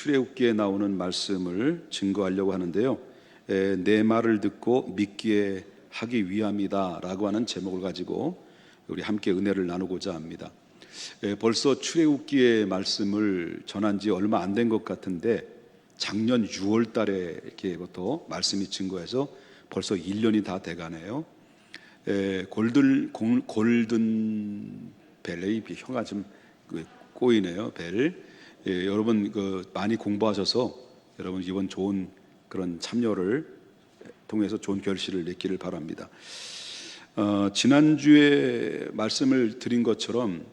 출애굽기에 나오는 말씀을 증거하려고 하는데요. 내 말을 듣고 믿기에 하기 위함이다라고 하는 제목을 가지고 우리 함께 은혜를 나누고자 합니다. 벌써 출애굽기의 말씀을 전한 지 얼마 안 된 것 같은데 작년 6월 달에 이렇게부터 말씀이 증거해서 벌써 1년이 다 돼가네요. 골든 벨레이 혀가 좀 꼬이네요. 여러분 많이 공부하셔서 여러분 이번 좋은 그런 참여를 통해서 좋은 결실을 맺기를 바랍니다. 지난주에 말씀을 드린 것처럼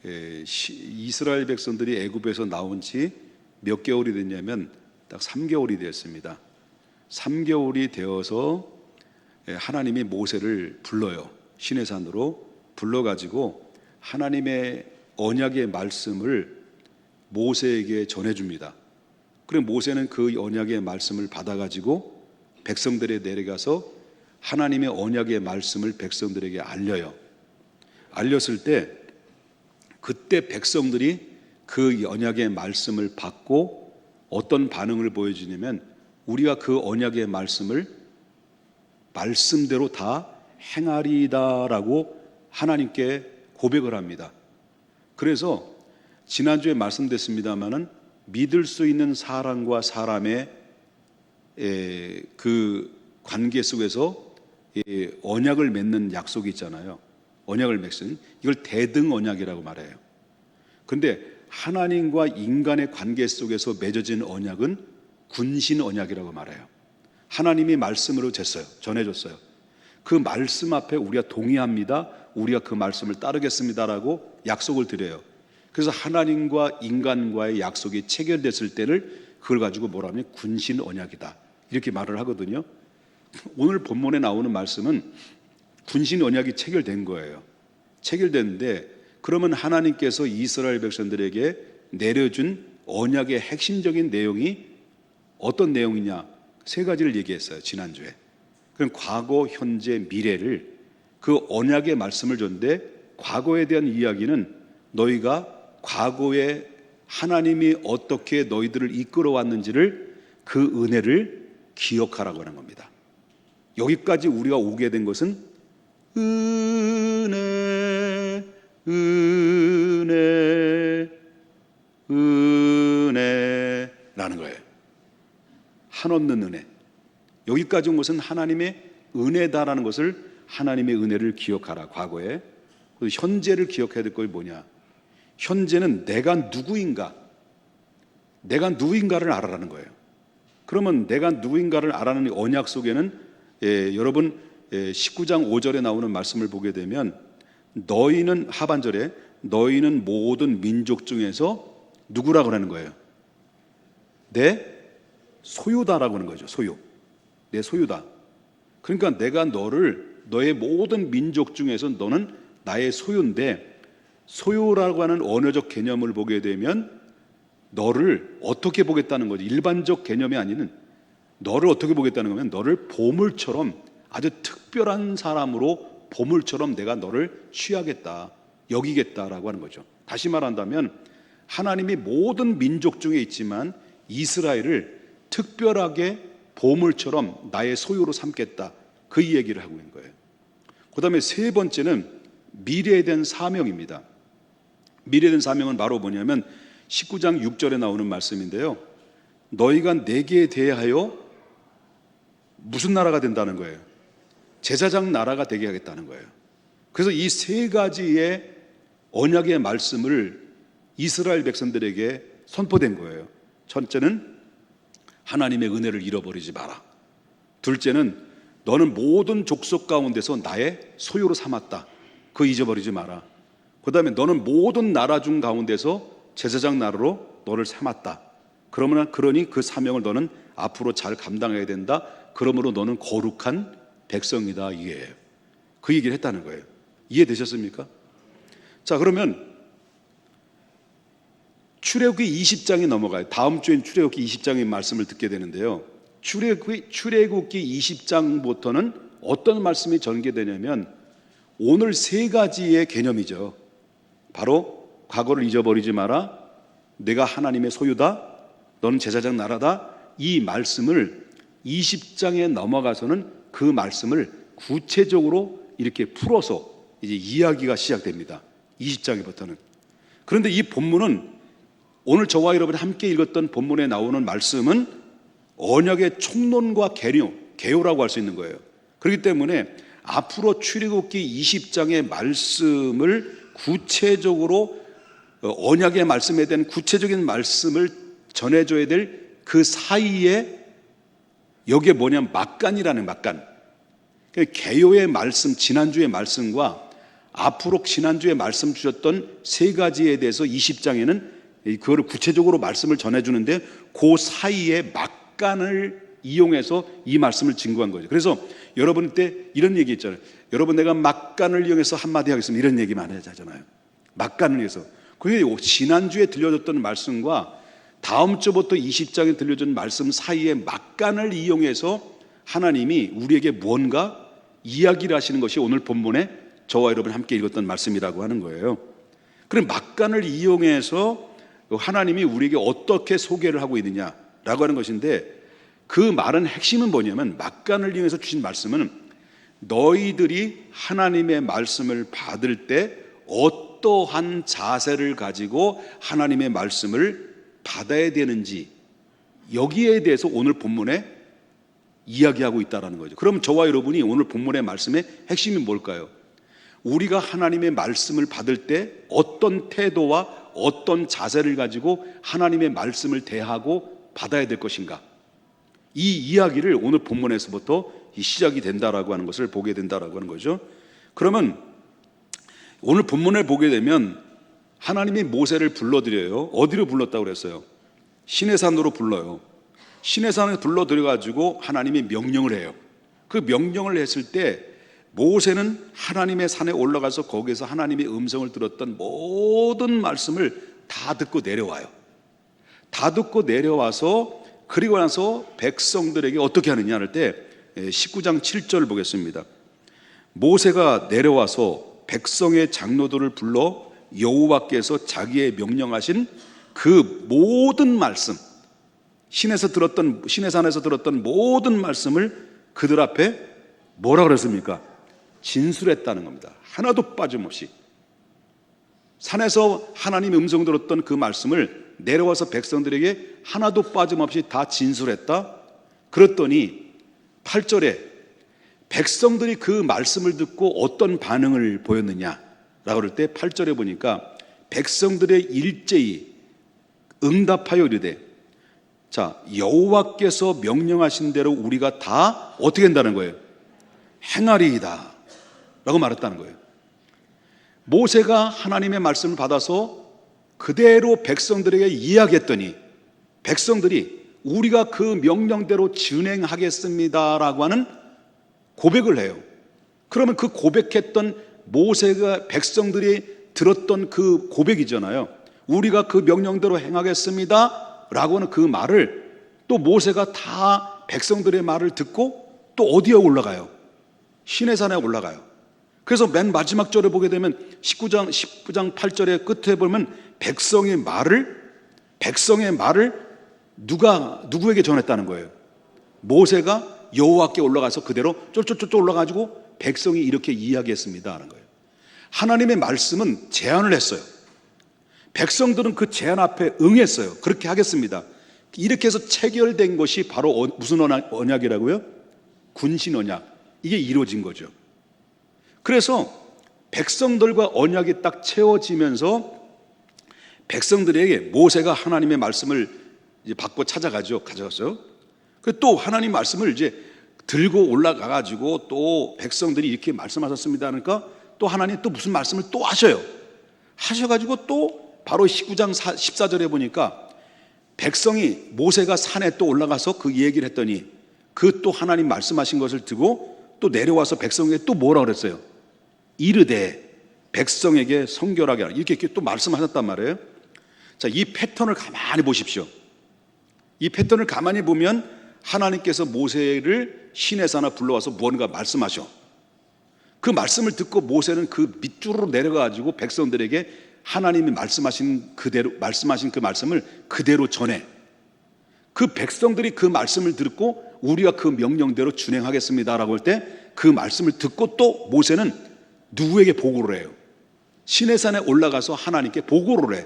이스라엘 백성들이 애굽에서 나온 지 몇 개월이 됐냐면 딱 3개월이 되었습니다. 3개월이 되어서 하나님이 모세를 불러요. 시내산으로 불러가지고 하나님의 언약의 말씀을 모세에게 전해줍니다. 그리고 모세는 그 언약의 말씀을 받아가지고 백성들에 내려가서 하나님의 언약의 말씀을 백성들에게 알려요. 알렸을 때 그때 백성들이 그 언약의 말씀을 받고 어떤 반응을 보여주냐면 우리가 그 언약의 말씀을 말씀대로 다 행하리다라고 하나님께 고백을 합니다. 그래서 지난주에 말씀드렸습니다마는 믿을 수 있는 사람과 사람의 그 관계 속에서 언약을 맺는 약속이 있잖아요. 언약을 맺는 이걸 대등 언약이라고 말해요. 그런데 하나님과 인간의 관계 속에서 맺어진 언약은 군신 언약이라고 말해요. 하나님이 말씀으로 전해줬어요. 그 말씀 앞에 우리가 동의합니다. 우리가 그 말씀을 따르겠습니다라고 약속을 드려요. 그래서 하나님과 인간과의 약속이 체결됐을 때를 그걸 가지고 뭐라 하면 군신 언약이다 이렇게 말을 하거든요. 오늘 본문에 나오는 말씀은 군신 언약이 체결된 거예요. 체결됐는데 그러면 하나님께서 이스라엘 백성들에게 내려준 언약의 핵심적인 내용이 어떤 내용이냐? 3가지를 얘기했어요. 지난주에. 그럼 과거, 현재, 미래를 그 언약의 말씀을 줬는데 과거에 대한 이야기는 너희가 과거에 하나님이 어떻게 너희들을 이끌어왔는지를 그 은혜를 기억하라고 하는 겁니다. 여기까지 우리가 오게 된 것은 은혜라는 거예요. 한없는 은혜. 여기까지 온 것은 하나님의 은혜다라는 것을 하나님의 은혜를 기억하라. 과거에. 현재를 기억해야 될 것이 뭐냐? 현재는 내가 누구인가를 알아라는 거예요. 그러면 내가 누구인가를 알아라는 언약 속에는 여러분 19장 5절에 나오는 말씀을 보게 되면 너희는 하반절에 너희는 모든 민족 중에서 누구라고 하는 거예요? 내 소유다라고 하는 거죠. 소유. 내 소유다. 그러니까 내가 너의 모든 민족 중에서 너는 나의 소유인데 소유라고 하는 언어적 개념을 보게 되면 너를 어떻게 보겠다는 거지. 일반적 개념이 아닌 너를 어떻게 보겠다는 거면 너를 보물처럼 아주 특별한 사람으로 보물처럼 내가 너를 취하겠다, 여기겠다라고 하는 거죠. 다시 말한다면 하나님이 모든 민족 중에 있지만 이스라엘을 특별하게 보물처럼 나의 소유로 삼겠다. 그 얘기를 하고 있는 거예요. 그 다음에 3번째는 미래에 대한 사명입니다. 미래에 대한 사명은 바로 뭐냐면 19장 6절에 나오는 말씀인데요. 너희가 내게 대하여 무슨 나라가 된다는 거예요? 제사장 나라가 되게 하겠다는 거예요. 그래서 이 3가지의 언약의 말씀을 이스라엘 백성들에게 선포된 거예요. 첫째는 하나님의 은혜를 잃어버리지 마라. 둘째는 너는 모든 족속 가운데서 나의 소유로 삼았다. 그거 잊어버리지 마라. 그 다음에 너는 모든 나라 중 가운데서 제사장 나라로 너를 삼았다. 그러니 그 사명을 너는 앞으로 잘 감당해야 된다. 그러므로 너는 거룩한 백성이다. 이게예요. 그 얘기를 했다는 거예요. 이해되셨습니까? 자, 그러면 출애굽기 20장이 넘어가요. 다음 주엔 출애굽기 20장의 말씀을 듣게 되는데요. 출애굽기 20장부터는 어떤 말씀이 전개되냐면 오늘 3가지의 개념이죠. 바로 과거를 잊어버리지 마라, 내가 하나님의 소유다, 너는 제사장 나라다. 이 말씀을 20장에 넘어가서는 그 말씀을 구체적으로 이렇게 풀어서 이제 이야기가 시작됩니다. 20장부터는. 그런데 이 본문은 오늘 저와 여러분이 함께 읽었던 본문에 나오는 말씀은 언약의 총론과 개요라고 할 수 있는 거예요. 그렇기 때문에 앞으로 출애굽기 20장의 말씀을 구체적으로 언약의 말씀에 대한 구체적인 말씀을 전해줘야 될 그 사이에 여기에 뭐냐면 막간이라는 막간. 개요의 말씀, 지난주의 말씀과 앞으로 지난주에 말씀 주셨던 세 가지에 대해서 20장에는 그거를 구체적으로 말씀을 전해주는데 그 사이에 막간을 이용해서 이 말씀을 증거한 거죠. 그래서 여러분 때 이런 얘기 있잖아요. 여러분 내가 막간을 이용해서 한마디 하겠습니다. 이런 얘기 많이 하잖아요. 막간을 위해서. 그게 지난주에 들려줬던 말씀과 다음 주부터 20장에 들려준 말씀 사이에 막간을 이용해서 하나님이 우리에게 무언가 이야기를 하시는 것이 오늘 본문에 저와 여러분이 함께 읽었던 말씀이라고 하는 거예요. 그럼 막간을 이용해서 하나님이 우리에게 어떻게 소개를 하고 있느냐라고 하는 것인데 그 말은 핵심은 뭐냐면 막간을 이용해서 주신 말씀은 너희들이 하나님의 말씀을 받을 때 어떠한 자세를 가지고 하나님의 말씀을 받아야 되는지 여기에 대해서 오늘 본문에 이야기하고 있다는 거죠. 그럼 저와 여러분이 오늘 본문의 말씀의 핵심이 뭘까요? 우리가 하나님의 말씀을 받을 때 어떤 태도와 어떤 자세를 가지고 하나님의 말씀을 대하고 받아야 될 것인가, 이 이야기를 오늘 본문에서부터 시작이 된다라고 하는 것을 보게 된다라고 하는 거죠. 그러면 오늘 본문을 보게 되면 하나님이 모세를 불러들여요. 어디로 불렀다고 그랬어요? 시내산으로 불러요. 시내산에 불러들여가지고 하나님이 명령을 해요. 그 명령을 했을 때 모세는 하나님의 산에 올라가서 거기에서 하나님의 음성을 들었던 모든 말씀을 다 듣고 내려와요. 다 듣고 내려와서 그리고 나서 백성들에게 어떻게 하느냐 할 때 19장 7절 보겠습니다. 모세가 내려와서 백성의 장로들을 불러 여호와께서 자기의 명령하신 그 모든 말씀, 시내산에서 들었던 모든 말씀을 그들 앞에 뭐라 그랬습니까? 진술했다는 겁니다. 하나도 빠짐없이. 산에서 하나님의 음성 들었던 그 말씀을 내려와서 백성들에게 하나도 빠짐없이 다 진술했다. 그랬더니 8절에 백성들이 그 말씀을 듣고 어떤 반응을 보였느냐라고 할 때 8절에 보니까 백성들의 일제히 응답하여 이르되, 자, 여호와께서 명령하신 대로 우리가 다 어떻게 한다는 거예요? 행하리이다 라고 말했다는 거예요. 모세가 하나님의 말씀을 받아서 그대로 백성들에게 이야기했더니 백성들이 우리가 그 명령대로 진행하겠습니다라고 하는 고백을 해요. 그러면 그 고백했던 모세가 백성들이 들었던 그 고백이잖아요. 우리가 그 명령대로 행하겠습니다 라고 하는 그 말을 또 모세가 다 백성들의 말을 듣고 또 어디에 올라가요? 시내산에 올라가요. 그래서 맨 마지막 절에 보게 되면 19장 8절의 끝에 보면 백성의 말을 누구에게 전했다는 거예요? 모세가 여호와께 올라가서 그대로 쫄쫄쫄 올라가지고 백성이 이렇게 이야기했습니다 하는 거예요. 하나님의 말씀은 제안을 했어요. 백성들은 그 제안 앞에 응했어요. 그렇게 하겠습니다. 이렇게 해서 체결된 것이 바로 무슨 언약이라고요? 군신 언약. 이게 이루어진 거죠. 그래서 백성들과 언약이 딱 채워지면서 백성들에게 모세가 하나님의 말씀을 이제 받고 가져갔어요. 또 하나님 말씀을 이제 들고 올라가가지고 또 백성들이 이렇게 말씀하셨습니다 하니까 또 하나님 또 무슨 말씀을 또 하셔가지고 또 바로 19장 14절에 보니까 백성이 모세가 산에 또 올라가서 그 얘기를 했더니 그 또 하나님 말씀하신 것을 듣고 또 내려와서 백성에게 또 뭐라 그랬어요? 이르되 백성에게 성결하게 하라, 이렇게 또 말씀하셨단 말이에요. 자, 이 패턴을 가만히 보십시오. 이 패턴을 가만히 보면 하나님께서 모세를 시내산에 불러와서 무언가 말씀하셔. 그 말씀을 듣고 모세는 그 밑줄로 내려가지고 백성들에게 하나님이 말씀하신 그 말씀을 그대로 전해. 그 백성들이 그 말씀을 듣고 우리가 그 명령대로 준행하겠습니다라고 할 때 그 말씀을 듣고 또 모세는 누구에게 보고를 해요? 시내산에 올라가서 하나님께 보고를 해.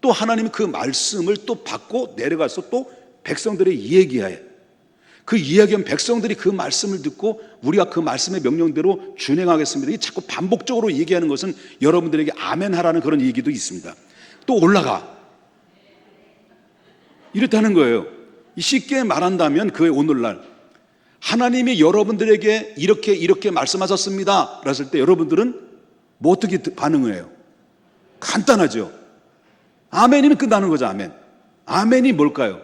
또 하나님이 그 말씀을 또 받고 내려가서 또 백성들에게 이야기해. 그 이야기한 백성들이 그 말씀을 듣고 우리가 그 말씀의 명령대로 준행하겠습니다. 이게 자꾸 반복적으로 얘기하는 것은 여러분들에게 아멘 하라는 그런 얘기도 있습니다. 또 올라가. 이렇다는 거예요. 쉽게 말한다면 그 오늘날 하나님이 여러분들에게 이렇게 말씀하셨습니다 그랬을 때 여러분들은 뭐 어떻게 반응을 해요? 간단하죠. 아멘이면 끝나는 거죠. 아멘. 아멘이 뭘까요?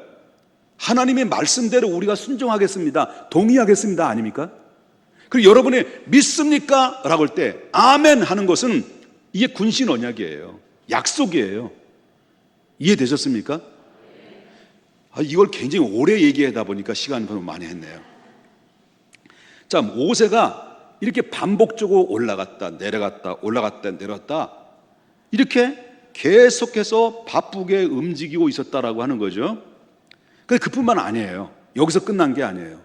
하나님의 말씀대로 우리가 순종하겠습니다, 동의하겠습니다 아닙니까? 그리고 여러분이 믿습니까? 라고 할 때 아멘 하는 것은 이게 군신 언약이에요. 약속이에요. 이해되셨습니까? 이걸 굉장히 오래 얘기하다 보니까 시간이 너무 많이 했네요. 자, 모세가 이렇게 반복적으로 올라갔다 내려갔다 올라갔다 내려갔다 이렇게 계속해서 바쁘게 움직이고 있었다라고 하는 거죠. 그뿐만 아니에요. 여기서 끝난 게 아니에요.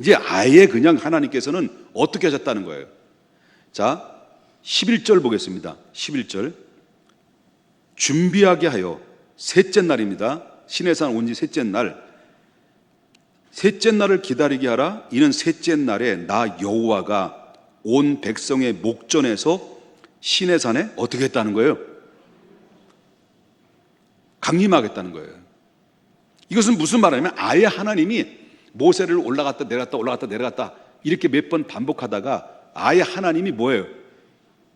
이제 아예 그냥 하나님께서는 어떻게 하셨다는 거예요. 자, 11절 보겠습니다. 11절. 준비하게 하여 셋째 날입니다. 시내산 온 지 셋째 날. 셋째 날을 기다리게 하라. 이는 셋째 날에 나 여호와가 온 백성의 목전에서 시내산에 어떻게 했다는 거예요? 강림하겠다는 거예요. 이것은 무슨 말이냐면 아예 하나님이 모세를 올라갔다 내려갔다 올라갔다 내려갔다 이렇게 몇 번 반복하다가 아예 하나님이 뭐예요?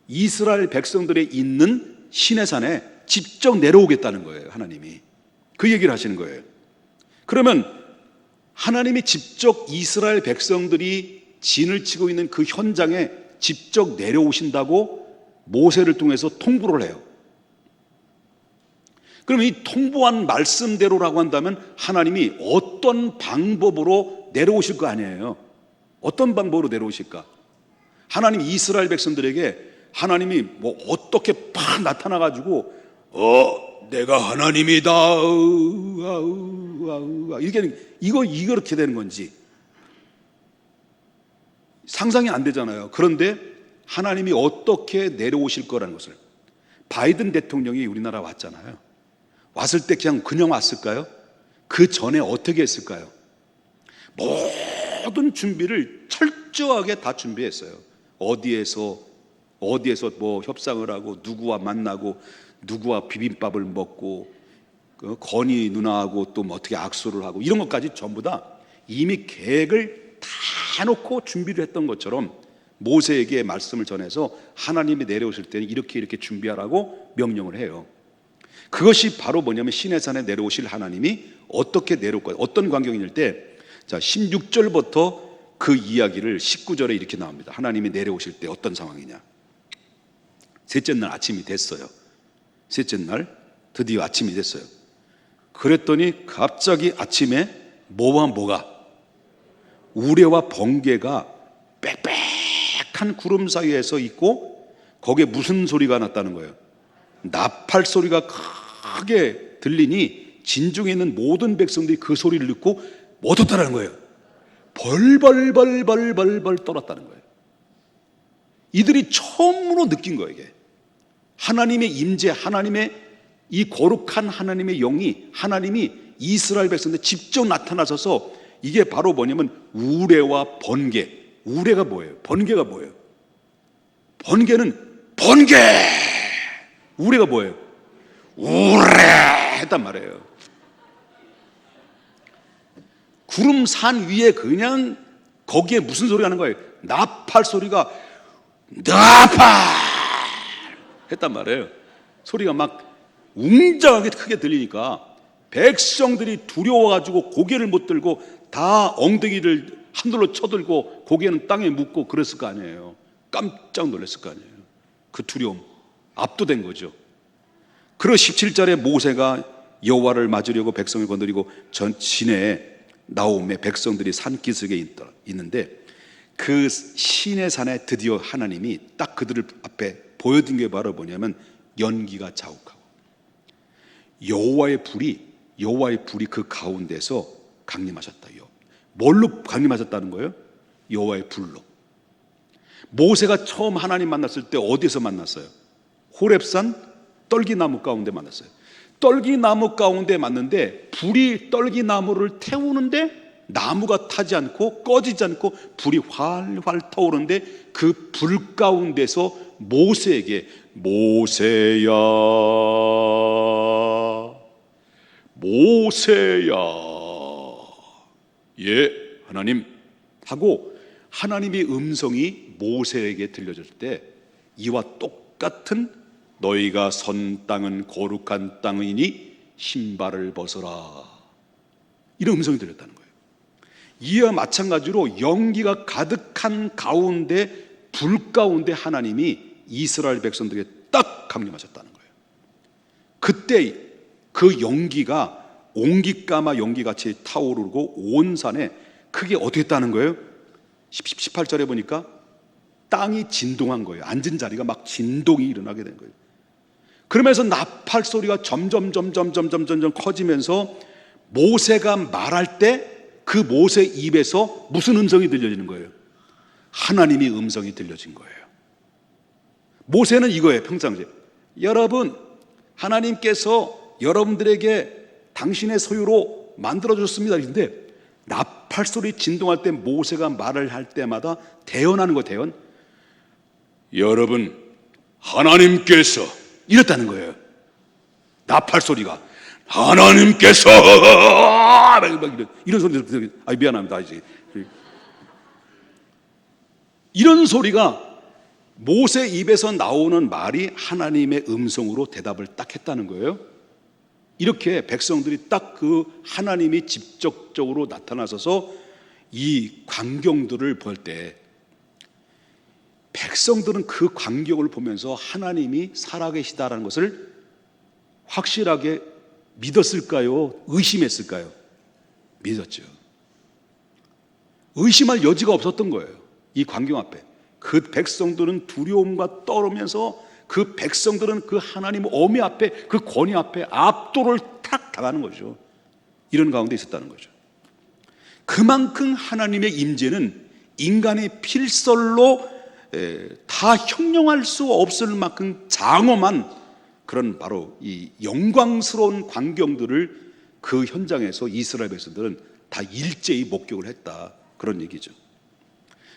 이스라엘 백성들이 있는 시내산에 직접 내려오겠다는 거예요. 하나님이 그 얘기를 하시는 거예요. 그러면 하나님이 직접 이스라엘 백성들이 진을 치고 있는 그 현장에 직접 내려오신다고 모세를 통해서 통보를 해요. 그럼 이 통보한 말씀대로라고 한다면 하나님이 어떤 방법으로 내려오실 거 아니에요? 어떤 방법으로 내려오실까? 하나님 이스라엘 백성들에게 하나님이 뭐 어떻게 팍 나타나가지고 내가 하나님이다 이렇게 되는 건지 상상이 안 되잖아요. 그런데 하나님이 어떻게 내려오실 거라는 것을 바이든 대통령이 우리나라 왔잖아요. 왔을 때 그냥 왔을까요? 그 전에 어떻게 했을까요? 모든 준비를 철저하게 다 준비했어요. 어디에서 뭐 협상을 하고 누구와 만나고 누구와 비빔밥을 먹고 건희 누나하고 또 뭐 어떻게 악수를 하고 이런 것까지 전부 다 이미 계획을 다 놓고 준비를 했던 것처럼 모세에게 말씀을 전해서 하나님이 내려오실 때는 이렇게 준비하라고 명령을 해요. 그것이 바로 뭐냐면 시내산에 내려오실 하나님이 어떻게 내려올까, 어떤 광경일 때, 자 16절부터 그 이야기를 19절에 이렇게 나옵니다. 하나님이 내려오실 때 어떤 상황이냐. 셋째 날 아침이 됐어요. 셋째 날 드디어 아침이 됐어요. 그랬더니 갑자기 아침에 뭐가 우레와 번개가 빽빽한 구름 사이에서 있고 거기에 무슨 소리가 났다는 거예요? 나팔 소리가 크게 들리니 진중에 있는 모든 백성들이 그 소리를 듣고 뭐 어떻다는 거예요? 벌벌 떨었다는 거예요. 이들이 처음으로 느낀 거예요. 이게 하나님의 임재, 하나님의 이 거룩한 하나님의 영이 하나님이 이스라엘 백성들 직접 나타나셔서 이게 바로 뭐냐면 우레와 번개. 우레가 뭐예요? 번개가 뭐예요? 번개는 번개. 우레가 뭐예요? 우레 했단 말이에요. 구름산 위에 그냥 거기에 무슨 소리가 나는 거예요? 나팔 소리가 나팔 했단 말이에요. 소리가 막 웅장하게 크게 들리니까 백성들이 두려워가지고 고개를 못 들고 다 엉덩이를 하늘로 쳐들고 고개는 땅에 묻고 그랬을 거 아니에요. 깜짝 놀랐을 거 아니에요. 그 두려움 압도된 거죠. 그리고 17절에 모세가 여호와를 맞으려고 백성을 건드리고 전 시내에 나옴에 백성들이 산기슭에 있는데 그 시내산에 드디어 하나님이 딱 그들을 앞에 보여준 게 바로 뭐냐면 연기가 자욱하고 여호와의 불이 여호와의 불이 그 가운데서 강림하셨다요. 뭘로 강림하셨다는 거예요? 여호와의 불로. 모세가 처음 하나님 만났을 때 어디서 만났어요? 호렙산 떨기나무 가운데 만났어요. 떨기나무 가운데 만났는데 불이 떨기나무를 태우는데 나무가 타지 않고 꺼지지 않고 불이 활활 타오르는데 그 불 가운데서 모세에게 모세야 모세야 예 하나님 하고 하나님의 음성이 모세에게 들려줄 때 이와 똑같은 너희가 선 땅은 거룩한 땅이니 신발을 벗어라 이런 음성이 들렸다는 거예요. 이와 마찬가지로 연기가 가득한 가운데 불 가운데 하나님이 이스라엘 백성들에게 딱 강림하셨다는 거예요. 그때 그 연기가 옹기까마 연기같이 타오르고 온 산에 그게 어떻게 했다는 거예요? 18절에 보니까 땅이 진동한 거예요. 앉은 자리가 막 진동이 일어나게 된 거예요. 그러면서 나팔 소리가 점점 커지면서 모세가 말할 때 그 모세 입에서 무슨 음성이 들려지는 거예요? 하나님의 음성이 들려진 거예요. 모세는 이거예요. 평상시에 여러분 하나님께서 여러분들에게 당신의 소유로 만들어줬습니다. 그런데 나팔 소리 진동할 때 모세가 말을 할 때마다 대언하는 거 대언. 여러분 하나님께서 이랬다는 거예요. 나팔 소리가 하나님께서 이런 소리. 미안합니다. 이제 이런 소리가 모세 입에서 나오는 말이 하나님의 음성으로 대답을 딱 했다는 거예요. 이렇게 백성들이 딱 그 하나님이 직접적으로 나타나셔서 이 광경들을 볼 때 백성들은 그 광경을 보면서 하나님이 살아계시다라는 것을 확실하게 믿었을까요? 의심했을까요? 믿었죠. 의심할 여지가 없었던 거예요. 이 광경 앞에 그 백성들은 두려움과 떨으면서 그 백성들은 그 하나님 어미 앞에 그 권위 앞에 압도를 탁 당하는 거죠. 이런 가운데 있었다는 거죠. 그만큼 하나님의 임재는 인간의 필설로 다 형용할 수 없을 만큼 장엄한 그런 바로 이 영광스러운 광경들을 그 현장에서 이스라엘 백성들은 다 일제히 목격을 했다. 그런 얘기죠.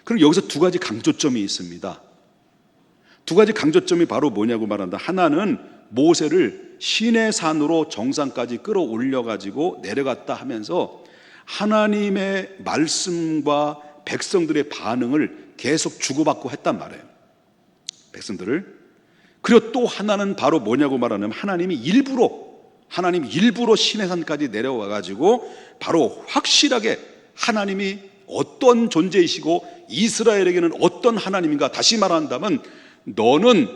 그럼 여기서 두 가지 강조점이 있습니다. 두 가지 강조점이 바로 뭐냐고 말한다. 하나는 모세를 시내산으로 정상까지 끌어올려 가지고 내려갔다 하면서 하나님의 말씀과 백성들의 반응을 계속 주고받고 했단 말이에요. 백성들을. 그리고 또 하나는 바로 뭐냐고 말하냐면 하나님 일부러 시내산까지 내려와 가지고 바로 확실하게 하나님이 어떤 존재이시고 이스라엘에게는 어떤 하나님인가 다시 말한다면 너는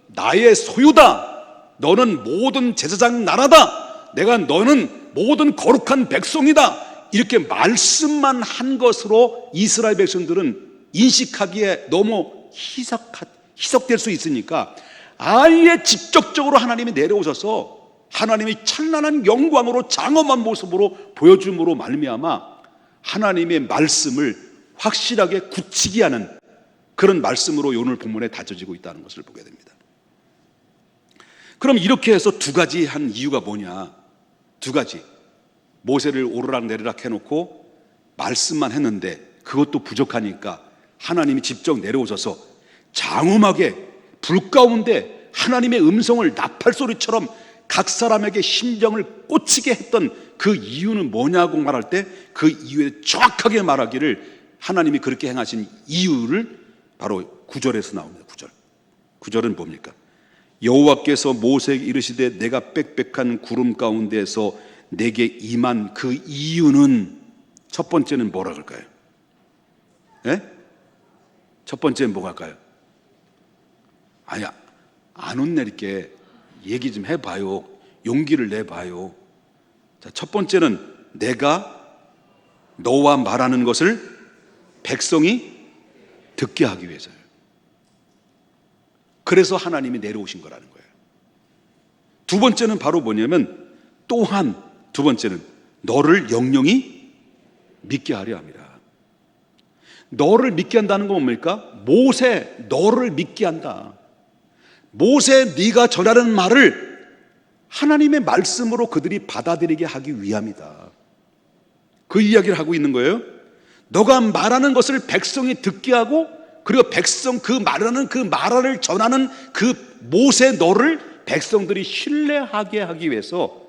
나의 소유다. 너는 모든 제사장 나라다. 너는 모든 거룩한 백성이다. 이렇게 말씀만 한 것으로 이스라엘 백성들은 인식하기에 너무 희석될 수 있으니까 아예 직접적으로 하나님이 내려오셔서 하나님이 찬란한 영광으로 장엄한 모습으로 보여줌으로 말미암아 하나님의 말씀을 확실하게 굳히게 하는 그런 말씀으로 오늘 본문에 다져지고 있다는 것을 보게 됩니다. 그럼 이렇게 해서 두 가지 한 이유가 뭐냐? 두 가지. 모세를 오르락 내리락 해놓고 말씀만 했는데 그것도 부족하니까 하나님이 직접 내려오셔서 장엄하게 불 가운데 하나님의 음성을 나팔소리처럼 각 사람에게 심정을 꽂히게 했던 그 이유는 뭐냐고 말할 때 그 이유에 정확하게 말하기를 하나님이 그렇게 행하신 이유를 바로 9절에서 나옵니다. 9절은 뭡니까? 여호와께서 모세에게 이르시되 내가 빽빽한 구름 가운데에서 내게 임한 그 이유는 첫 번째는 뭐라 그럴까요? 예? 첫 번째는 뭐가 할까요? 아니야, 안 혼내릴게. 얘기 좀 해봐요. 용기를 내봐요. 자, 첫 번째는 내가 너와 말하는 것을 백성이 듣게 하기 위해서요. 그래서 하나님이 내려오신 거라는 거예요. 두 번째는 바로 뭐냐면 또한 두 번째는 너를 영영히 믿게 하려 합니다. 너를 믿게 한다는 건 뭡니까? 모세, 너를 믿게 한다. 모세, 네가 전하는 말을 하나님의 말씀으로 그들이 받아들이게 하기 위함이다. 그 이야기를 하고 있는 거예요. 너가 말하는 것을 백성이 듣게 하고, 그리고 백성 그 말을 전하는 그 모세 너를 백성들이 신뢰하게 하기 위해서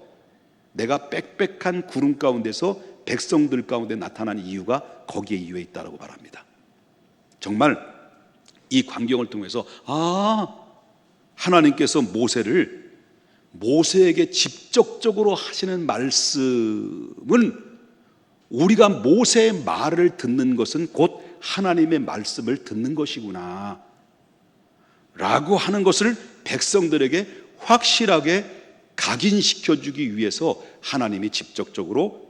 내가 빽빽한 구름 가운데서 백성들 가운데 나타난 이유가 거기에 이유에 있다고 말합니다. 정말 이 광경을 통해서 하나님께서 모세에게 직접적으로 하시는 말씀은, 우리가 모세의 말을 듣는 것은 곧 하나님의 말씀을 듣는 것이구나 라고 하는 것을 백성들에게 확실하게 각인시켜주기 위해서 하나님이 직접적으로,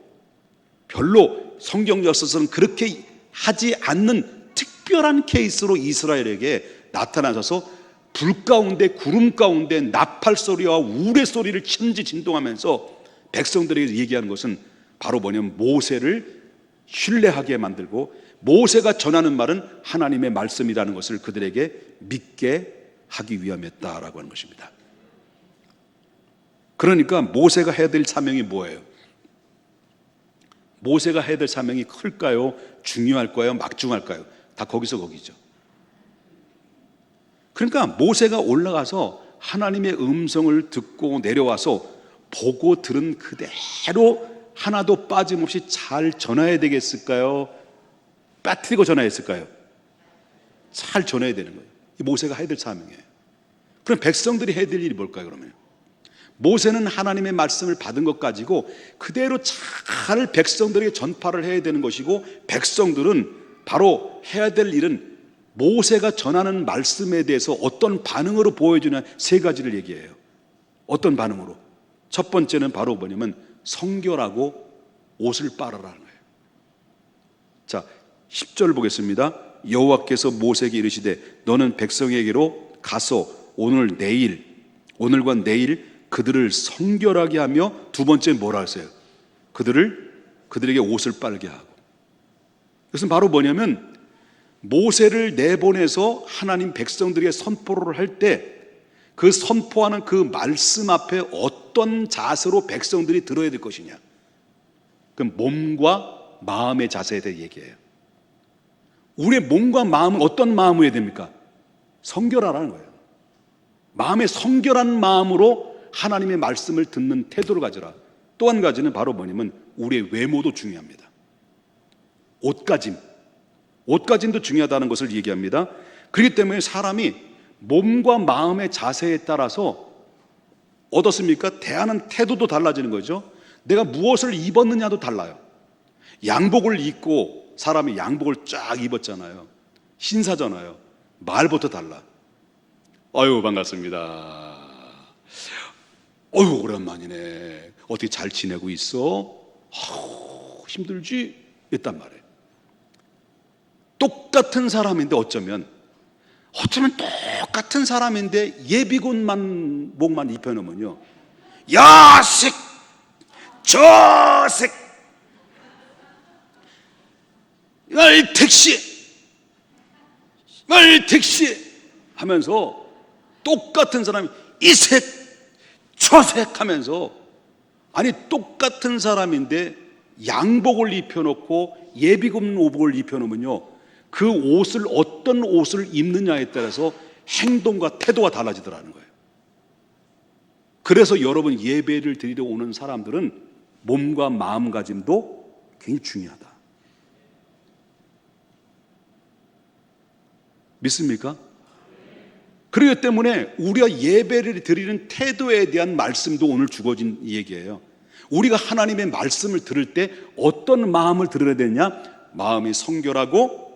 별로 성경에서는 그렇게 하지 않는 특별한 케이스로 이스라엘에게 나타나셔서 불 가운데 구름 가운데 나팔 소리와 우레 소리를 치는지 진동하면서 백성들에게 얘기하는 것은 바로 뭐냐면 모세를 신뢰하게 만들고, 모세가 전하는 말은 하나님의 말씀이라는 것을 그들에게 믿게 하기 위함이었다라고 하는 것입니다. 그러니까 모세가 해야 될 사명이 뭐예요? 모세가 해야 될 사명이 클까요? 중요할까요? 막중할까요? 다 거기서 거기죠. 그러니까 모세가 올라가서 하나님의 음성을 듣고 내려와서 보고 들은 그대로 하나도 빠짐없이 잘 전해야 되겠을까요? 빠뜨리고 전해했을까요? 잘 전해야 되는 거예요. 이 모세가 해야 될 사명이에요. 그럼 백성들이 해야 될 일이 뭘까요? 그러면 모세는 하나님의 말씀을 받은 것 가지고 그대로 잘 백성들에게 전파를 해야 되는 것이고, 백성들은 바로 해야 될 일은 모세가 전하는 말씀에 대해서 어떤 반응으로 보여주냐, 세 가지를 얘기해요. 어떤 반응으로? 첫 번째는 바로 뭐냐면 성결하고 옷을 빨아라는 거예요. 자, 10절 보겠습니다. 여호와께서 모세에게 이르시되 너는 백성에게로 가서 오늘과 내일 그들을 성결하게 하며, 두 번째는 뭐라 하세요? 그들에게 옷을 빨게 하고. 그것은 바로 뭐냐면 모세를 내보내서 하나님 백성들에게 선포를 할 때 그 선포하는 그 말씀 앞에 어떤 자세로 백성들이 들어야 될 것이냐, 그 몸과 마음의 자세에 대해 얘기해요. 우리의 몸과 마음은 어떤 마음으로 해야 됩니까? 성결하라는 거예요. 마음의 성결한 마음으로 하나님의 말씀을 듣는 태도를 가져라. 또 한 가지는 바로 뭐냐면 우리의 외모도 중요합니다. 옷가짐도 중요하다는 것을 얘기합니다. 그렇기 때문에 사람이 몸과 마음의 자세에 따라서 어떻습니까? 대하는 태도도 달라지는 거죠. 내가 무엇을 입었느냐도 달라요. 양복을 입고 사람이 양복을 쫙 입었잖아요. 신사잖아요. 말부터 달라. 아유, 반갑습니다. 어휴, 오랜만이네. 어떻게 잘 지내고 있어? 힘들지? 이랬단 말이에요. 똑같은 사람인데 어쩌면 똑같은 사람인데 예비군만 목만 입혀놓으면요, 야색 저색 말택시 하면서 똑같은 사람이 이색 저색 하면서, 아니 똑같은 사람인데 양복을 입혀놓고 예비군 오복을 입혀놓으면요, 그 옷을 어떤 옷을 입느냐에 따라서 행동과 태도가 달라지더라는 거예요. 그래서 여러분 예배를 드리러 오는 사람들은 몸과 마음가짐도 굉장히 중요하다. 믿습니까? 그렇기 때문에 우리가 예배를 드리는 태도에 대한 말씀도 오늘 주어진 얘기예요. 우리가 하나님의 말씀을 들을 때 어떤 마음을 들어야 되냐? 마음이 성결하고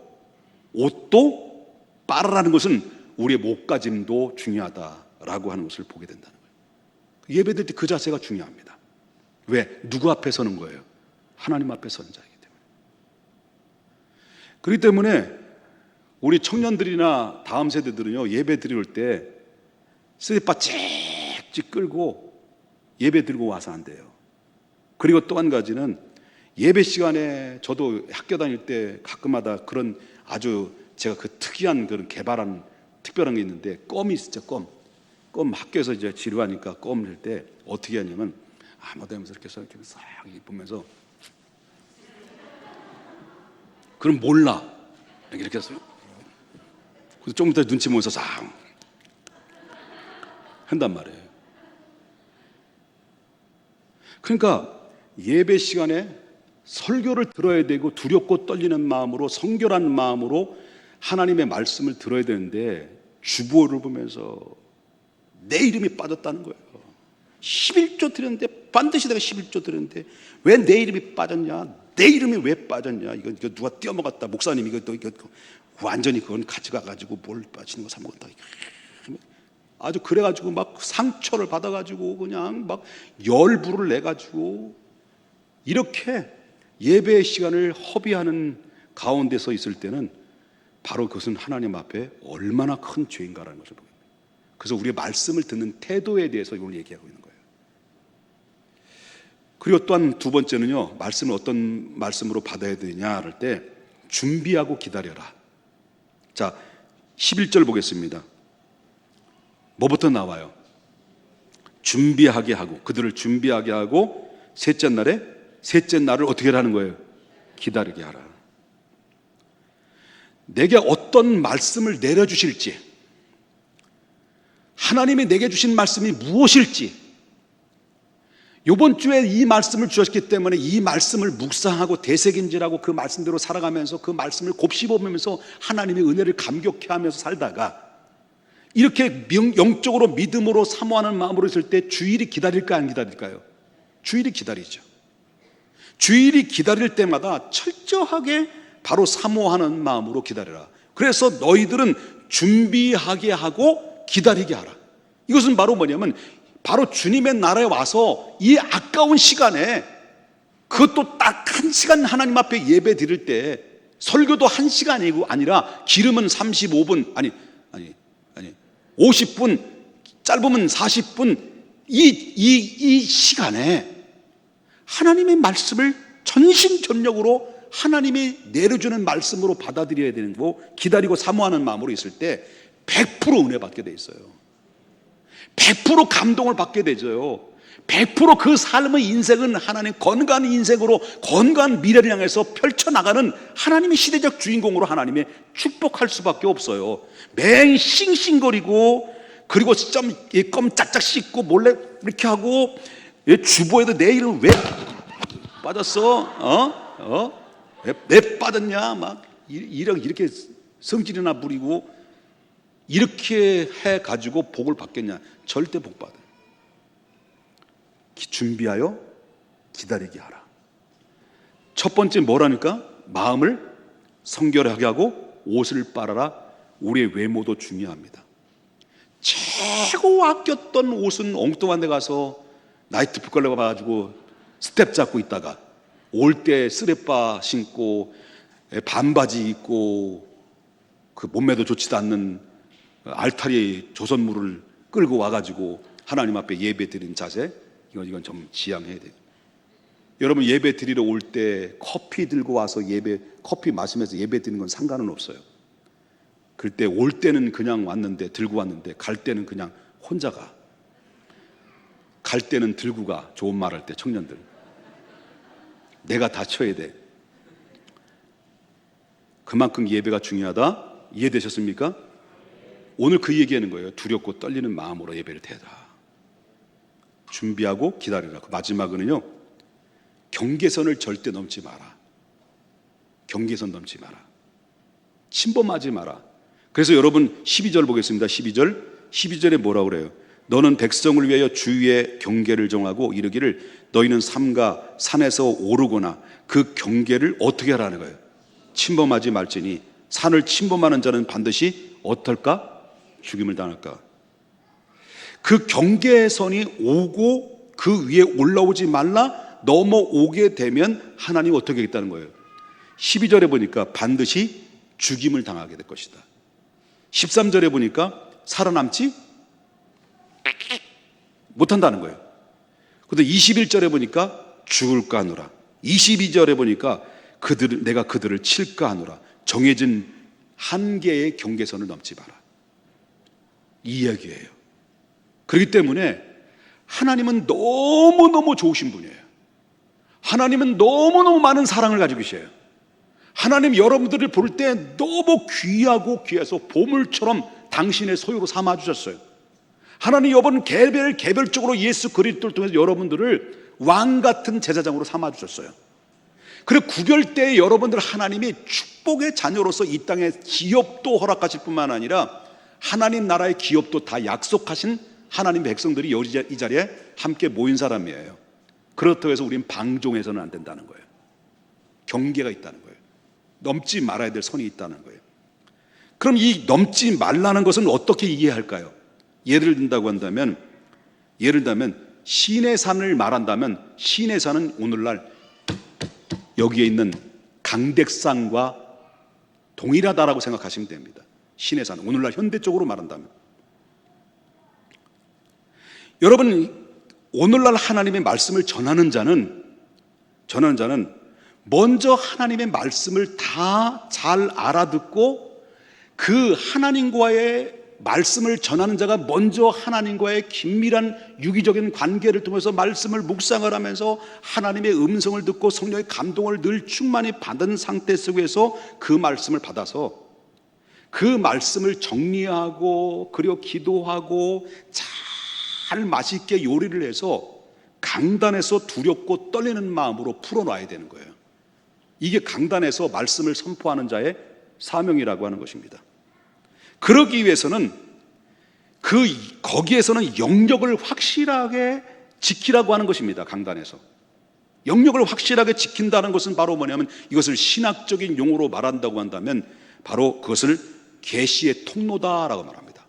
옷도 빠르라는 것은 우리의 목가짐도 중요하다라고 하는 것을 보게 된다는 거예요. 예배 드릴 때 그 자세가 중요합니다. 왜? 누구 앞에 서는 거예요? 하나님 앞에 서는 자이기 때문에. 그렇기 때문에 우리 청년들이나 다음 세대들은요, 예배 드릴 때 스리퍼 찍찍 끌고 예배 드리고 와서 안 돼요. 그리고 또 한 가지는 예배 시간에 저도 학교 다닐 때 가끔마다 그런 아주 제가 그 특이한 그런 개발한 특별한 게 있는데, 껌이 있었죠. 껌 학교에서 이제 지루하니까 껌 낼 때 어떻게 하냐면 아무도 하면서 이렇게 싹 보면서, 그럼 몰라 이렇게 했어요. 그래서 좀 이따 눈치 보면서 싹 한단 말이에요. 그러니까 예배 시간에 설교를 들어야 되고 두렵고 떨리는 마음으로, 성결한 마음으로 하나님의 말씀을 들어야 되는데 주보를 보면서 내 이름이 빠졌다는 거예요. 11조 드렸는데, 반드시 내가 11조 드렸는데 왜 내 이름이 빠졌냐, 내 이름이 왜 빠졌냐, 이거 누가 띄어먹었다, 목사님 이거 완전히 그건 가져가가지고 뭘 빠지는 거 사먹었다, 아주 그래가지고 막 상처를 받아가지고 그냥 막 열불을 내가지고 이렇게 예배 시간을 허비하는 가운데서 있을 때는 바로 그것은 하나님 앞에 얼마나 큰 죄인가라는 것을 보입니다. 그래서 우리의 말씀을 듣는 태도에 대해서 이걸 얘기하고 있는 거예요. 그리고 또한 두 번째는요, 말씀을 어떤 말씀으로 받아야 되냐 할 때 준비하고 기다려라. 자, 11절 보겠습니다. 뭐부터 나와요? 준비하게 하고, 그들을 준비하게 하고 셋째 날을 어떻게 하라는 거예요? 기다리게 하라. 내게 어떤 말씀을 내려주실지, 하나님이 내게 주신 말씀이 무엇일지, 이번 주에 이 말씀을 주셨기 때문에 이 말씀을 묵상하고 되새김질하고 그 말씀대로 살아가면서 그 말씀을 곱씹어보면서 하나님의 은혜를 감격해 하면서 살다가 이렇게 영적으로 믿음으로 사모하는 마음으로 있을 때 주일이 기다릴까 안 기다릴까요? 주일이 기다리죠. 주일이 기다릴 때마다 철저하게 바로 사모하는 마음으로 기다려라. 그래서 너희들은 준비하게 하고 기다리게 하라. 이것은 바로 뭐냐면, 바로 주님의 나라에 와서 이 아까운 시간에, 그것도 딱 1시간 하나님 앞에 예배 드릴 때, 설교도 1시간이 아니라 기름은 35분, 아니 50분, 짧으면 40분, 이 시간에 하나님의 말씀을 전심전력으로 하나님이 내려주는 말씀으로 받아들여야 되는 거고, 기다리고 사모하는 마음으로 있을 때 100% 은혜 받게 돼 있어요. 100% 감동을 받게 되죠. 100% 그 삶의 인생은 하나님 건강한 인생으로, 건강한 미래를 향해서 펼쳐나가는 하나님의 시대적 주인공으로 하나님의 축복할 수밖에 없어요. 맹 싱싱거리고, 그리고 껌 짝짝 씹고 몰래 이렇게 하고, 주보에도 내 이름 왜 빠졌어? 왜 빠졌냐, 막 이렇게 성질이나 부리고 이렇게 해가지고 복을 받겠냐? 절대 복 받아요. 준비하여 기다리게 하라. 첫 번째 뭐라니까? 마음을 성결하게 하고 옷을 빨아라. 우리의 외모도 중요합니다. 최고 아꼈던 옷은 엉뚱한 데 가서 나이트클럽 걸려가 가지고 스텝 잡고 있다가 올 때 쓰레빠 신고 반바지 입고 그 몸매도 좋지도 않는 알타리 조선물을 끌고 와가지고 하나님 앞에 예배 드린 자세, 이건 좀 지양해야 돼요. 여러분, 예배 드리러 올 때 커피 들고 와서 커피 마시면서 예배 드리는 건 상관은 없어요. 그때 올 때는 그냥 왔는데, 들고 왔는데, 갈 때는 그냥 혼자 가. 갈 때는 들고 가. 좋은 말 할 때 청년들, 내가 다쳐야 돼. 그만큼 예배가 중요하다. 이해되셨습니까? 오늘 그 얘기하는 거예요. 두렵고 떨리는 마음으로 예배를 드려라. 준비하고 기다리라. 그 마지막은요, 경계선을 절대 넘지 마라. 경계선 넘지 마라. 침범하지 마라. 그래서 여러분 12절 보겠습니다. 12절에 뭐라고 그래요? 너는 백성을 위하여 주위의 경계를 정하고 이르기를 너희는 삼가 산에서 오르거나 그 경계를 어떻게 하라는 거예요? 침범하지 말지니 산을 침범하는 자는 반드시 어떨까? 죽임을 당할까? 그 경계선이 오고 그 위에 올라오지 말라. 넘어오게 되면 하나님 어떻게 하겠다는 거예요? 12절에 보니까 반드시 죽임을 당하게 될 것이다. 13절에 보니까 살아남지 못한다는 거예요. 근데 21절에 보니까 죽을까 하노라. 22절에 보니까 내가 그들을 칠까 하노라. 정해진 한계의 경계선을 넘지 마라. 이 이야기예요. 그렇기 때문에 하나님은 너무너무 좋으신 분이에요. 하나님은 너무너무 많은 사랑을 가지고 계셔요. 하나님 여러분들을 볼 때 너무 귀하고 귀해서 보물처럼 당신의 소유로 삼아주셨어요. 하나님 여러분 개별적으로 예수 그리스도를 통해서 여러분들을 왕같은 제사장으로 삼아주셨어요. 그리고 구별 때에 여러분들 하나님이 축복의 자녀로서 이 땅에 기업도 허락하실 뿐만 아니라 하나님 나라의 기업도 다 약속하신 하나님 백성들이 이 자리에 함께 모인 사람이에요. 그렇다고 해서 우린 방종해서는 안 된다는 거예요. 경계가 있다는 거예요. 넘지 말아야 될 선이 있다는 거예요. 그럼 이 넘지 말라는 것은 어떻게 이해할까요? 예를 들면 시내산을 말한다면 시내산은 오늘날 여기에 있는 강백산과 동일하다라고 생각하시면 됩니다. 시내산, 오늘날 현대적으로 말한다면. 여러분, 오늘날 하나님의 말씀을 전하는 자는 먼저 하나님의 말씀을 다 잘 알아듣고 그 하나님과의 말씀을 전하는 자가 먼저 하나님과의 긴밀한 유기적인 관계를 통해서 말씀을 묵상을 하면서 하나님의 음성을 듣고 성령의 감동을 늘 충만히 받은 상태 속에서 그 말씀을 받아서 그 말씀을 정리하고 그리고 기도하고 잘 맛있게 요리를 해서 강단에서 두렵고 떨리는 마음으로 풀어놔야 되는 거예요. 이게 강단에서 말씀을 선포하는 자의 사명이라고 하는 것입니다. 그러기 위해서는 거기에서는 영역을 확실하게 지키라고 하는 것입니다. 강단에서 영역을 확실하게 지킨다는 것은 바로 뭐냐면, 이것을 신학적인 용어로 말한다고 한다면 바로 그것을 계시의 통로다라고 말합니다.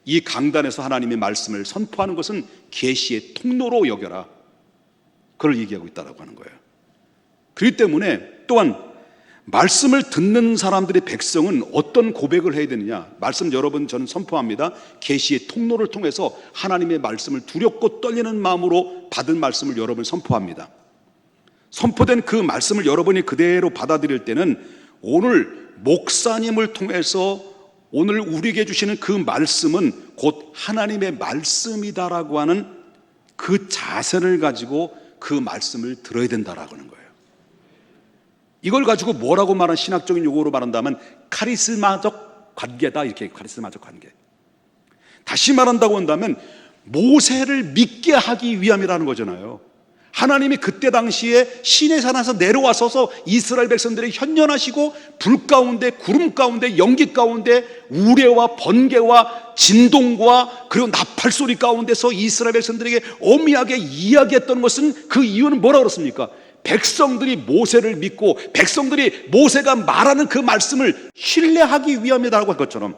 이 강단에서 하나님의 말씀을 선포하는 것은 계시의 통로로 여겨라, 그걸 얘기하고 있다라고 하는 거예요. 그렇기 때문에 또한 말씀을 듣는 사람들의 백성은 어떤 고백을 해야 되느냐, 말씀 여러분 저는 선포합니다. 계시의 통로를 통해서 하나님의 말씀을 두렵고 떨리는 마음으로 받은 말씀을 여러분 선포합니다. 선포된 그 말씀을 여러분이 그대로 받아들일 때는 오늘 목사님을 통해서 오늘 우리에게 주시는 그 말씀은 곧 하나님의 말씀이다라고 하는 그 자세를 가지고 그 말씀을 들어야 된다라고 하는 거예요. 이걸 가지고 뭐라고 말하는 신학적인 용어로 말한다면 카리스마적 관계다, 이렇게. 카리스마적 관계. 다시 말한다고 한다면 모세를 믿게 하기 위함이라는 거잖아요. 하나님이 그때 당시에 시내산에서 내려와서서 이스라엘 백성들에게 현존하시고 불 가운데, 구름 가운데, 연기 가운데, 우레와 번개와 진동과 그리고 나팔 소리 가운데서 이스라엘 백성들에게 엄미하게 이야기했던 것은, 그 이유는 뭐라고 그렇습니까? 백성들이 모세를 믿고 백성들이 모세가 말하는 그 말씀을 신뢰하기 위함이라고 할 것처럼,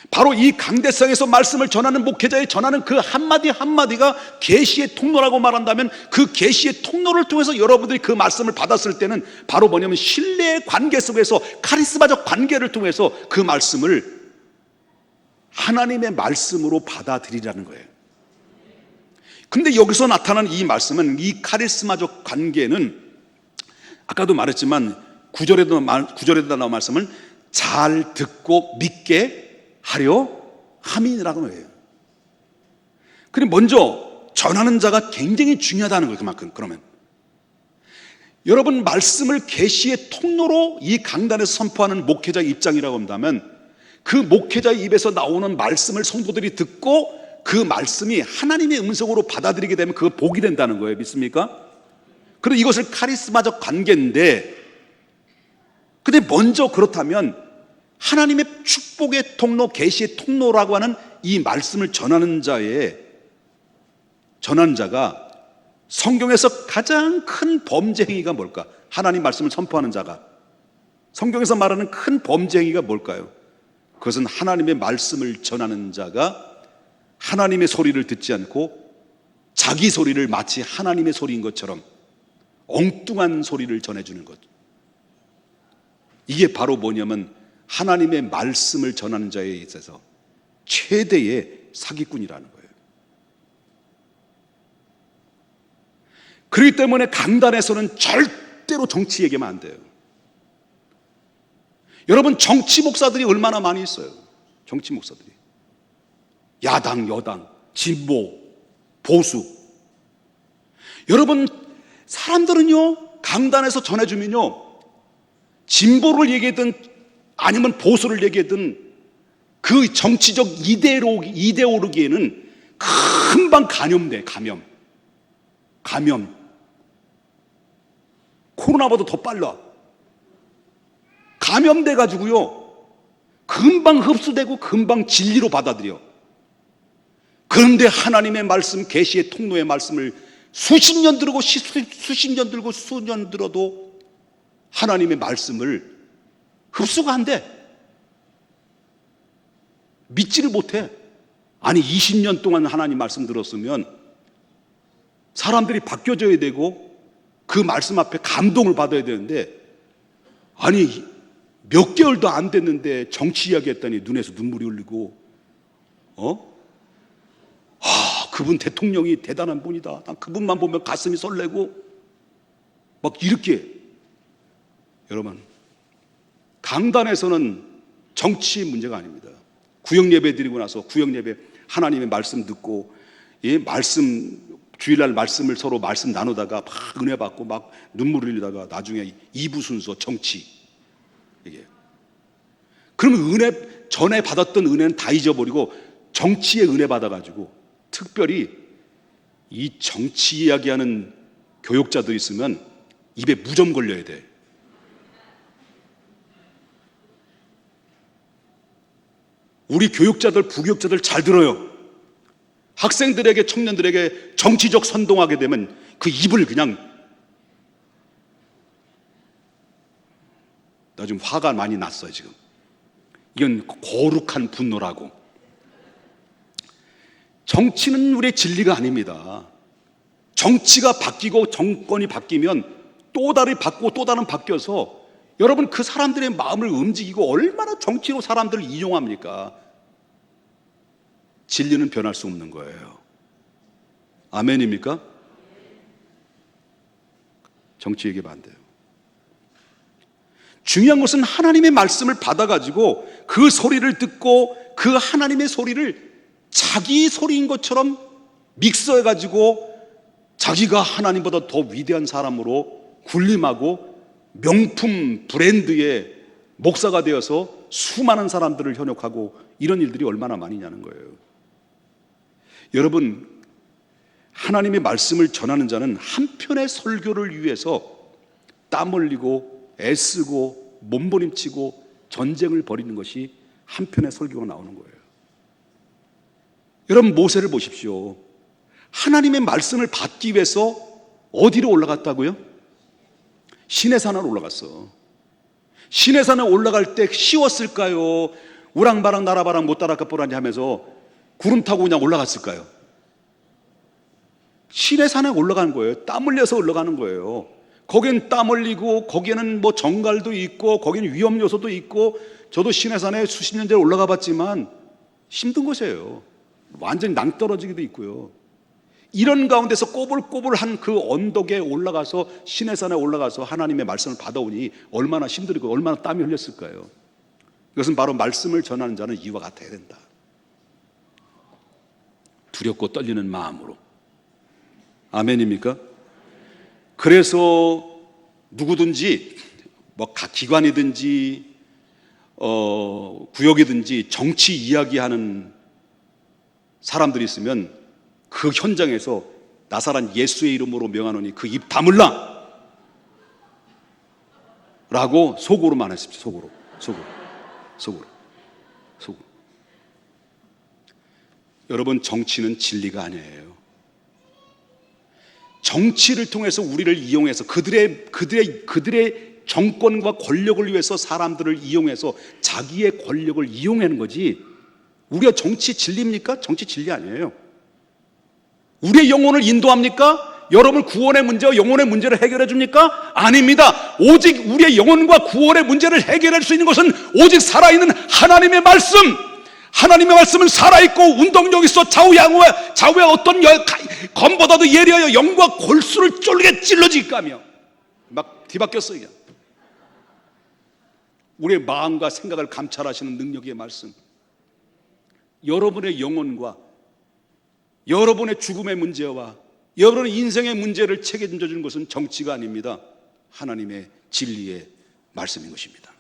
바로 이 강대상에서 말씀을 전하는 목회자의 전하는 그 한마디 한마디가 계시의 통로라고 말한다면, 그 계시의 통로를 통해서 여러분들이 그 말씀을 받았을 때는 바로 뭐냐면 신뢰의 관계 속에서 카리스마적 관계를 통해서 그 말씀을 하나님의 말씀으로 받아들이라는 거예요. 근데 여기서 나타나는 이 말씀은, 이 카리스마적 관계는 아까도 말했지만 9절에도 나온 말씀은 잘 듣고 믿게 하려 함이라고 해요. 그리고 먼저 전하는 자가 굉장히 중요하다는 거예요. 그만큼. 그러면 여러분, 말씀을 계시의 통로로 이 강단에서 선포하는 목회자의 입장이라고 한다면, 그 목회자의 입에서 나오는 말씀을 성도들이 듣고 그 말씀이 하나님의 음성으로 받아들이게 되면 그거 복이 된다는 거예요. 믿습니까? 그리고 이것을 카리스마적 관계인데, 근데 먼저 그렇다면 하나님의 축복의 통로, 계시의 통로라고 하는 이 말씀을 전하는 자가 성경에서 가장 큰 범죄 행위가 뭘까? 하나님 말씀을 선포하는 자가 성경에서 말하는 큰 범죄 행위가 뭘까요? 그것은 하나님의 말씀을 전하는 자가 하나님의 소리를 듣지 않고 자기 소리를 마치 하나님의 소리인 것처럼 엉뚱한 소리를 전해주는 것. 이게 바로 뭐냐면 하나님의 말씀을 전하는 자에 있어서 최대의 사기꾼이라는 거예요. 그렇기 때문에 강단에서는 절대로 정치 얘기하면 안 돼요. 여러분, 정치 목사들이 얼마나 많이 있어요. 정치 목사들이. 야당, 여당, 진보, 보수. 여러분, 사람들은요, 강단에서 전해주면요, 진보를 얘기하든 아니면 보수를 얘기하든 그 정치적 이데올로기에는 금방 감염돼. 감염. 코로나보다 더 빨라. 감염돼 가지고요, 금방 흡수되고 금방 진리로 받아들여. 그런데 하나님의 말씀, 계시의 통로의 말씀을 수십 년 들고 수십 년 들고 수년 들어도 하나님의 말씀을 흡수가 안 돼. 믿지를 못해. 아니, 20년 동안 하나님 말씀 들었으면 사람들이 바뀌어져야 되고 그 말씀 앞에 감동을 받아야 되는데, 아니 몇 개월도 안 됐는데 정치 이야기 했더니 눈에서 눈물이 흘리고, 그분 대통령이 대단한 분이다, 난 그분만 보면 가슴이 설레고 막 이렇게. 여러분, 강단에서는 정치 문제가 아닙니다. 구역예배 드리고 나서 구역예배 하나님의 말씀 듣고, 주일날 말씀을 서로 말씀 나누다가 막 은혜 받고 막 눈물 흘리다가 나중에 2부 순서 정치. 이게. 그러면 전에 받았던 은혜는 다 잊어버리고 정치의 은혜 받아가지고, 특별히 이 정치 이야기하는 교육자들 있으면 입에 무좀 걸려야 돼. 우리 교육자들, 부교육자들 잘 들어요. 학생들에게, 청년들에게 정치적 선동하게 되면 그 입을 그냥, 나 지금 화가 많이 났어요 지금. 이건 거룩한 분노라고. 정치는 우리의 진리가 아닙니다. 정치가 바뀌고 정권이 바뀌면 또 다른 바꾸고 또 다른 바뀌어서, 여러분, 그 사람들의 마음을 움직이고 얼마나 정치로 사람들을 이용합니까? 진리는 변할 수 없는 거예요. 아멘입니까? 정치 얘기하면 안 돼요. 중요한 것은 하나님의 말씀을 받아가지고 그 소리를 듣고 그 하나님의 소리를 자기 소리인 것처럼 믹서해가지고 자기가 하나님보다 더 위대한 사람으로 군림하고 명품 브랜드의 목사가 되어서 수많은 사람들을 현혹하고, 이런 일들이 얼마나 많이냐는 거예요. 여러분, 하나님의 말씀을 전하는 자는 한편의 설교를 위해서 땀 흘리고 애쓰고 몸부림치고 전쟁을 벌이는 것이 한편의 설교가 나오는 거예요. 여러분, 모세를 보십시오. 하나님의 말씀을 받기 위해서 어디로 올라갔다고요? 시내산으로 올라갔어. 시내산에 올라갈 때 쉬웠을까요? 우랑바랑 나라바랑 못 따라가 뽀라니 하면서 구름 타고 그냥 올라갔을까요? 시내산에 올라가는 거예요. 땀 흘려서 올라가는 거예요. 거긴 땀 흘리고, 거기에는 뭐 정갈도 있고, 거기는 위험 요소도 있고. 저도 시내산에 수십 년 전에 올라가 봤지만 힘든 곳이에요. 완전히 낭떠러지기도 있고요. 이런 가운데서 꼬불꼬불한 그 언덕에 올라가서, 시내산에 올라가서 하나님의 말씀을 받아오니 얼마나 힘들고 얼마나 땀이 흘렸을까요? 이것은 바로 말씀을 전하는 자는 이와 같아야 된다. 두렵고 떨리는 마음으로. 아멘입니까? 그래서 누구든지, 뭐 각 기관이든지 구역이든지 정치 이야기하는 사람들이 있으면 그 현장에서 나사란 예수의 이름으로 명하노니 그 입 다물라 라고 속으로만 하십시오. 속으로. 여러분, 정치는 진리가 아니에요. 정치를 통해서 우리를 이용해서 그들의 정권과 권력을 위해서 사람들을 이용해서 자기의 권력을 이용하는 거지, 우리가 정치 진리입니까? 정치 진리 아니에요. 우리의 영혼을 인도합니까? 여러분 구원의 문제와 영혼의 문제를 해결해 줍니까? 아닙니다. 오직 우리의 영혼과 구원의 문제를 해결할 수 있는 것은 오직 살아있는 하나님의 말씀, 하나님의 말씀은 살아있고 운동력 있어 좌우에 어떤 검보다도 예리하여 영과 골수를 쫄게 찔러질까며 막 뒤바뀌었어요. 그냥. 우리의 마음과 생각을 감찰하시는 능력의 말씀, 여러분의 영혼과 여러분의 죽음의 문제와 여러분의 인생의 문제를 책임져 주는 것은 정치가 아닙니다. 하나님의 진리의 말씀인 것입니다.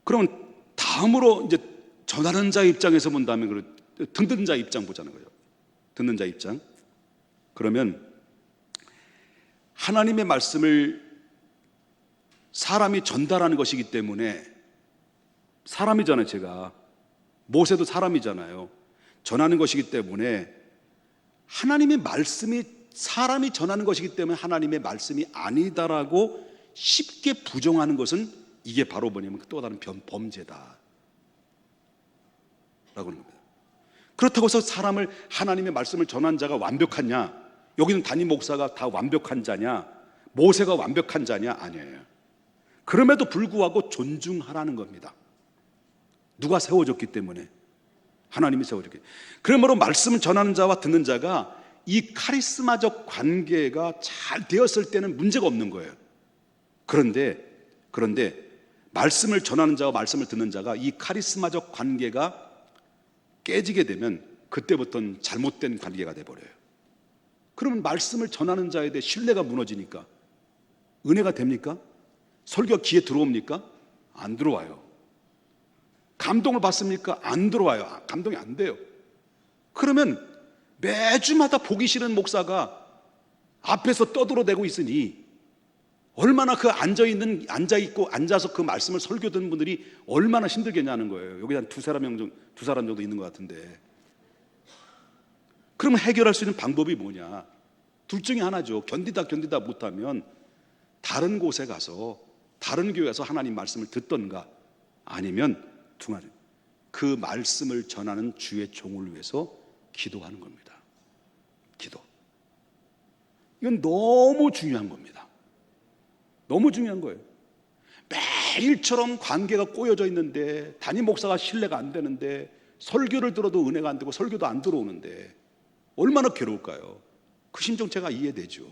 그러면 다음으로 이제 전하는 자 입장에서 본다면 듣는 자 입장 보자는 거예요. 듣는 자 입장. 그러면 하나님의 말씀을 사람이 전달하는 것이기 때문에, 사람이잖아요. 제가 모세도 사람이잖아요. 전하는 것이기 때문에 하나님의 말씀이 사람이 전하는 것이기 때문에 하나님의 말씀이 아니다라고 쉽게 부정하는 것은 이게 바로 뭐냐면 또 다른 범죄다 라고 하는 겁니다. 그렇다고 해서 하나님의 말씀을 전한 자가 완벽하냐? 여기는 담임 목사가 다 완벽한 자냐? 모세가 완벽한 자냐? 아니에요. 그럼에도 불구하고 존중하라는 겁니다. 누가 세워줬기 때문에, 하나님이 세워줬기 때문에. 그러므로 말씀을 전하는 자와 듣는 자가 이 카리스마적 관계가 잘 되었을 때는 문제가 없는 거예요. 그런데 말씀을 전하는 자와 말씀을 듣는 자가 이 카리스마적 관계가 깨지게 되면 그때부터는 잘못된 관계가 돼버려요. 그러면 말씀을 전하는 자에 대해 신뢰가 무너지니까 은혜가 됩니까? 설교가 귀에 들어옵니까? 안 들어와요. 감동을 받습니까? 안 들어와요. 감동이 안 돼요. 그러면 매주마다 보기 싫은 목사가 앞에서 떠들어대고 있으니 얼마나 그 앉아서 그 말씀을 설교 듣는 분들이 얼마나 힘들겠냐는 거예요. 여기 한 두 사람 정도 있는 것 같은데. 그러면 해결할 수 있는 방법이 뭐냐? 둘 중에 하나죠. 견디다 못하면 다른 곳에 가서, 다른 교회에 가서 하나님 말씀을 듣던가, 아니면 그 말씀을 전하는 주의 종을 위해서 기도하는 겁니다. 기도. 이건 너무 중요한 겁니다. 너무 중요한 거예요. 매일처럼 관계가 꼬여져 있는데, 담임 목사가 신뢰가 안 되는데, 설교를 들어도 은혜가 안 되고 설교도 안 들어오는데 얼마나 괴로울까요? 그 심정 제가 이해되죠.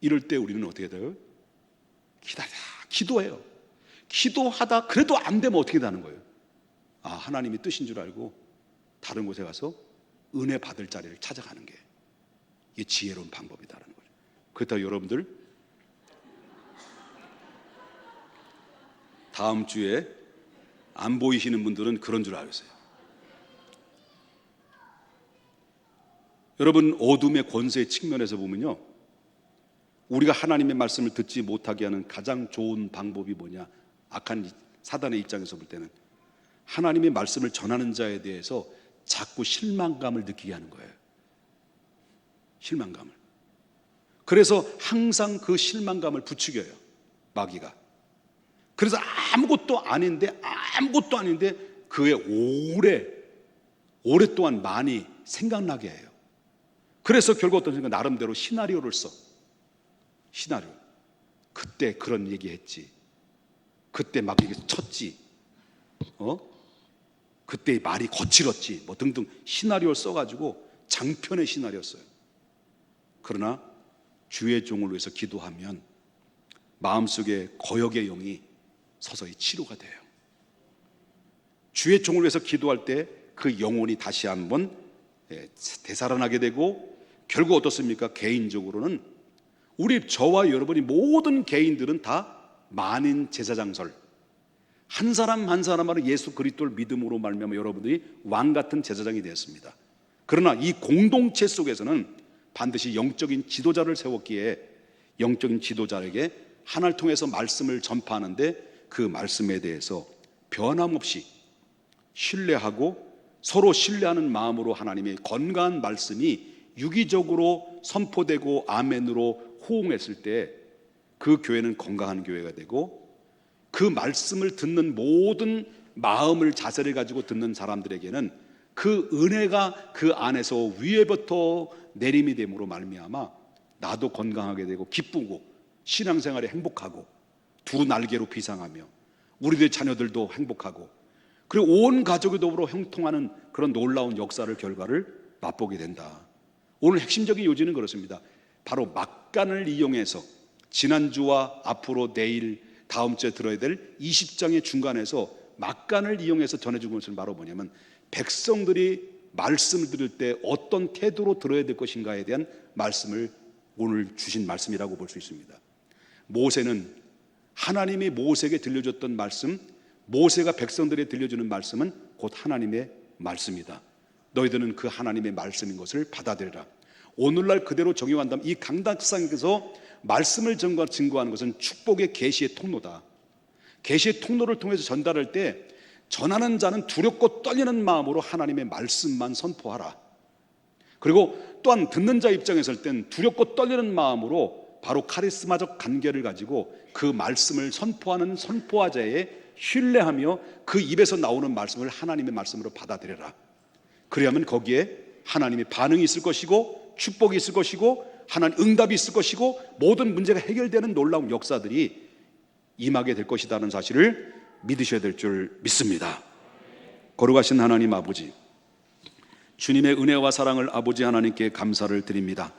이럴 때 우리는 어떻게 돼요? 기도해요. 기도하다 그래도 안 되면 어떻게 되는 거예요? 하나님이 뜻인 줄 알고 다른 곳에 가서 은혜 받을 자리를 찾아가는 게 이게 지혜로운 방법이다라는 거죠. 그렇다고 여러분들 다음 주에 안 보이시는 분들은 그런 줄 알겠어요. 여러분, 어둠의 권세의 측면에서 보면요, 우리가 하나님의 말씀을 듣지 못하게 하는 가장 좋은 방법이 뭐냐? 악한 사단의 입장에서 볼 때는 하나님의 말씀을 전하는 자에 대해서 자꾸 실망감을 느끼게 하는 거예요. 실망감을. 그래서 항상 그 실망감을 부추겨요, 마귀가. 그래서 아무것도 아닌데 그의 오랫동안 많이 생각나게 해요. 그래서 결국 어떤 생각, 나름대로 시나리오를 써. 시나리오. 그때 그런 얘기했지. 그때 막 이렇게 쳤지. 그때 말이 거칠었지. 뭐 등등 시나리오를 써가지고 장편의 시나리오 써요. 그러나 주의 종을 위해서 기도하면 마음속에 거역의 영이 서서히 치료가 돼요. 주의 종을 위해서 기도할 때 그 영혼이 다시 한번 되살아나게 되고, 결국 어떻습니까? 개인적으로는 저와 여러분이 모든 개인들은 다 만인 제사장설, 한 사람 한 사람마다 예수 그리스도를 믿음으로 말미암아 여러분들이 왕 같은 제사장이 되었습니다. 그러나 이 공동체 속에서는 반드시 영적인 지도자를 세웠기에 영적인 지도자에게 하나를 통해서 말씀을 전파하는데 그 말씀에 대해서 변함없이 신뢰하고 서로 신뢰하는 마음으로 하나님의 건강한 말씀이 유기적으로 선포되고 아멘으로 호응했을 때 그 교회는 건강한 교회가 되고, 그 말씀을 듣는 모든 마음을 자세를 가지고 듣는 사람들에게는 그 은혜가 그 안에서 위에부터 내림이 됨으로 말미암아 나도 건강하게 되고 기쁘고 신앙생활에 행복하고 두 날개로 비상하며 우리들의 자녀들도 행복하고 그리고 온 가족이 더불어 형통하는 그런 놀라운 역사를 결과를 맛보게 된다. 오늘 핵심적인 요지는 그렇습니다. 바로 막간을 이용해서 지난주와 앞으로 내일 다음 주에 들어야 될 20장의 중간에서 막간을 이용해서 전해준 것은 바로 뭐냐면 백성들이 말씀을 들을 때 어떤 태도로 들어야 될 것인가에 대한 말씀을 오늘 주신 말씀이라고 볼 수 있습니다. 모세는 하나님이 모세에게 들려줬던 말씀, 모세가 백성들에게 들려주는 말씀은 곧 하나님의 말씀이다. 너희들은 그 하나님의 말씀인 것을 받아들여라. 오늘날 그대로 적용한다면 이 강단상에서 말씀을 증거하는 것은 축복의 계시의 통로다. 계시의 통로를 통해서 전달할 때 전하는 자는 두렵고 떨리는 마음으로 하나님의 말씀만 선포하라. 그리고 또한 듣는 자 입장에 설 땐 두렵고 떨리는 마음으로 바로 카리스마적 관계를 가지고 그 말씀을 선포하는 선포자에 신뢰하며 그 입에서 나오는 말씀을 하나님의 말씀으로 받아들여라. 그래야만 거기에 하나님의 반응이 있을 것이고 축복이 있을 것이고 하나님 응답이 있을 것이고 모든 문제가 해결되는 놀라운 역사들이 임하게 될 것이라는 사실을 믿으셔야 될 줄 믿습니다. 거룩하신 하나님 아버지, 주님의 은혜와 사랑을 아버지 하나님께 감사를 드립니다.